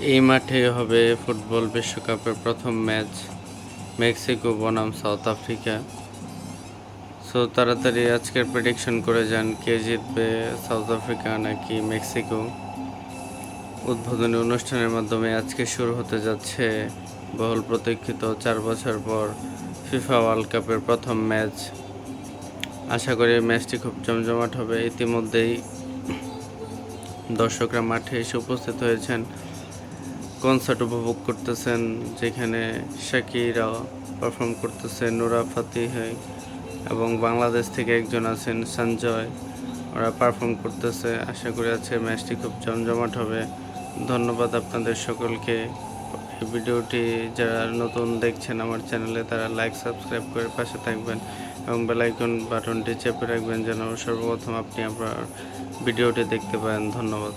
এই মাঠেই হবে ফুটবল বিশ্বকাপের প্রথম ম্যাচ, মেক্সিকো বনাম সাউথ আফ্রিকা। সো তাড়াতাড়ি আজকের প্রেডিকশন করে যান, কে জিতবে, সাউথ আফ্রিকা নাকি মেক্সিকো। উদ্বোধনী অনুষ্ঠানের মাধ্যমে আজকে শুরু হতে যাচ্ছে বহুল প্রতীক্ষিত 4 বছর পর ফিফা ওয়ার্ল্ড কাপের প্রথম ম্যাচ। আশা করি ম্যাচটি খুব জমজমাট হবে। ইতিমধ্যেই দর্শকরা মাঠে এসে উপস্থিত হয়েছেন, কনসার্ট উপভোগ করতেছেন, যেখানে শাকিরা পারফর্ম করতেছে, নুরা ফাতিহি এবং বাংলাদেশ থেকে একজন আছেন সঞ্জয়, ওরা পারফর্ম করতেছে। আশা করি আজকে ম্যাচটি খুব জমজমাট হবে। ধন্যবাদ আপনাদের সকলকে। এই ভিডিওটি যারা নতুন দেখছেন আমার চ্যানেলে, তারা লাইক সাবস্ক্রাইব করে পাশে থাকবেন এবং বেল আইকন বাটনটি চেপে রাখবেন যেন সর্বপ্রথম আপনি আপনার ভিডিওটি দেখতে পারেন। ধন্যবাদ।